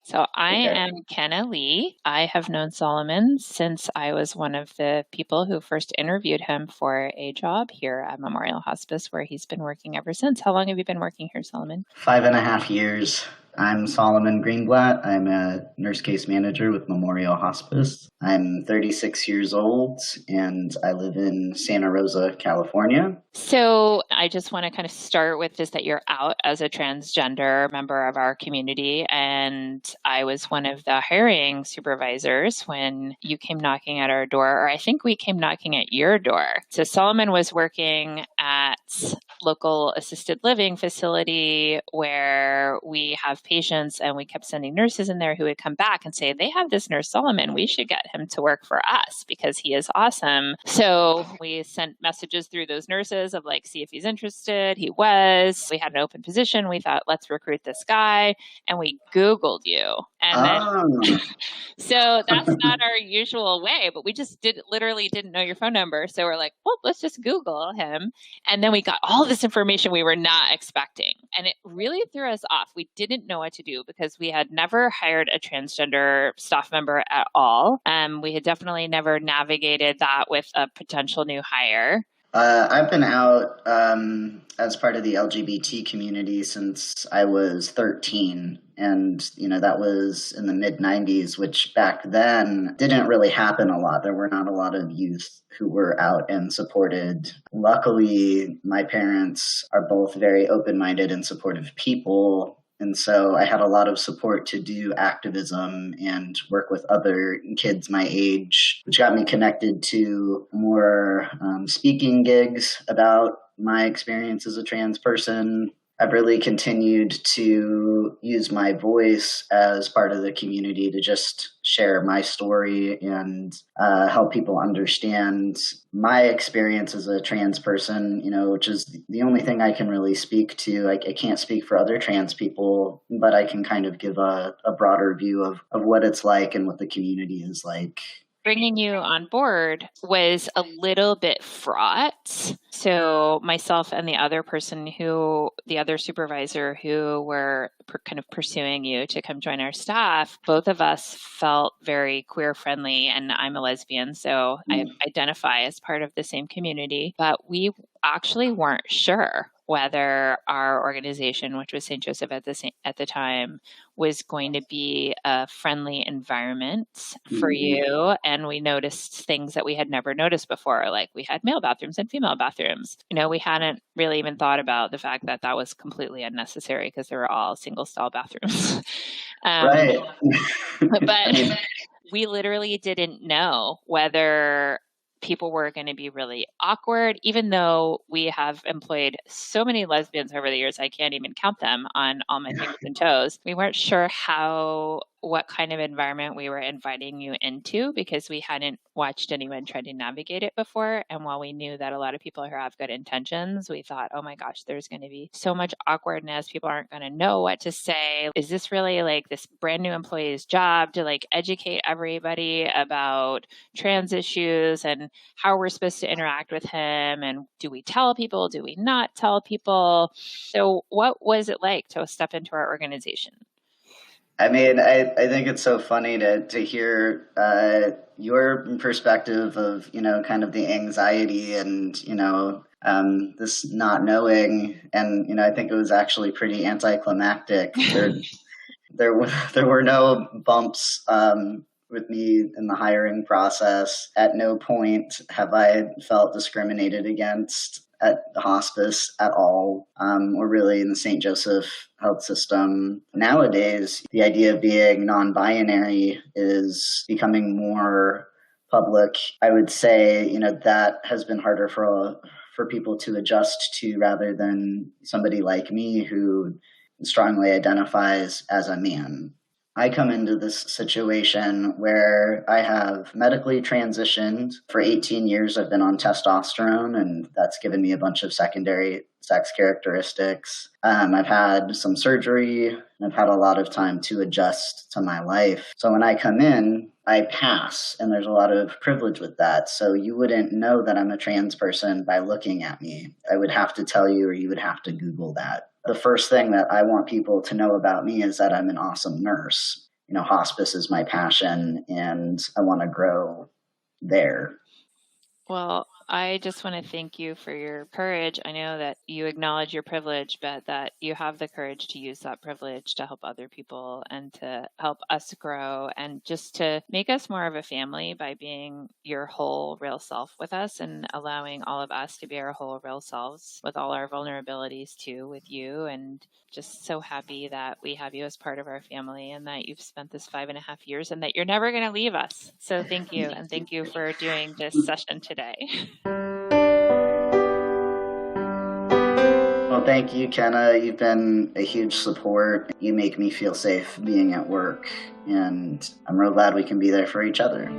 So I Okay. am Kenna Lee. I have known Solomon since I was one of the people who first interviewed him for a job here at Memorial Hospice, where he's been working ever since. How long have you been working here, Solomon? 5.5 years. I'm Solomon Greenblat. I'm a nurse case manager with Memorial Hospice. I'm 36 years old and I live in Santa Rosa, California. So I just want to kind of start with just that you're out as a transgender member of our community. And I was one of the hiring supervisors when you came knocking at our door, or I think we came knocking at your door. So Solomon was working at local assisted living facility where we have patients, and we kept sending nurses in there who would come back and say, they have this nurse Solomon, we should get him to work for us because he is awesome. So we sent messages through those nurses of like, see if he's interested. He was. We had an open position. We thought, let's recruit this guy. And we Googled you. And then Oh, so that's not our usual way, but we just literally didn't know your phone number. So we're like, well, let's just Google him. And then we got all this information we were not expecting. And it really threw us off. We didn't know what to do because we had never hired a transgender staff member at all. We had definitely never navigated that with a potential new hire. I've been out as part of the LGBT community since I was 13. And, that was in the mid 90s, which back then didn't really happen a lot. There were not a lot of youth who were out and supported. Luckily, my parents are both very open minded and supportive people. And so I had a lot of support to do activism and work with other kids my age, which got me connected to more speaking gigs about my experience as a trans person. I've really continued to use my voice as part of the community to just share my story and help people understand my experience as a trans person, which is the only thing I can really speak to. I can't speak for other trans people, but I can kind of give a broader view of what it's like and what the community is like. Bringing you on board was a little bit fraught. So myself and the other supervisor who were kind of pursuing you to come join our staff, both of us felt very queer friendly, and I'm a lesbian, so I identify as part of the same community, but we actually weren't sure whether our organization, which was St. Joseph at the time, was going to be a friendly environment for you. And we noticed things that we had never noticed before, like we had male bathrooms and female bathrooms. We hadn't really even thought about the fact that that was completely unnecessary because they were all single stall bathrooms. Right. But we literally didn't know whether people were going to be really awkward, even though we have employed so many lesbians over the years, I can't even count them on all my fingers and toes. We weren't sure what kind of environment we were inviting you into because we hadn't watched anyone try to navigate it before. And while we knew that a lot of people here have good intentions, we thought, oh my gosh, there's going to be so much awkwardness. People aren't going to know what to say. Is this really like this brand new employee's job to like educate everybody about trans issues and how we're supposed to interact with him? And do we tell people? Do we not tell people? So what was it like to step into our organization? I mean, I think it's so funny to hear your perspective of, kind of the anxiety and, this not knowing. And, I think it was actually pretty anticlimactic. There were no bumps with me in the hiring process. At no point have I felt discriminated against at the hospice at all, or really in the St. Joseph health system. Nowadays, the idea of being non-binary is becoming more public. I would say, that has been harder for people to adjust to rather than somebody like me who strongly identifies as a man. I come into this situation where I have medically transitioned. For 18 years, I've been on testosterone, and that's given me a bunch of secondary sex characteristics. I've had some surgery, and I've had a lot of time to adjust to my life. So when I come in, I pass, and there's a lot of privilege with that. So you wouldn't know that I'm a trans person by looking at me. I would have to tell you, or you would have to Google that. The first thing that I want people to know about me is that I'm an awesome nurse. hospice is my passion and I want to grow there. Well, I just want to thank you for your courage. I know that you acknowledge your privilege, but that you have the courage to use that privilege to help other people and to help us grow and just to make us more of a family by being your whole real self with us and allowing all of us to be our whole real selves with all our vulnerabilities too with you. And just so happy that we have you as part of our family and that you've spent this 5.5 years and that you're never going to leave us. So thank you. And thank you for doing this session today. Well, thank you, Kenna. You've been a huge support. You make me feel safe being at work, and I'm real glad we can be there for each other.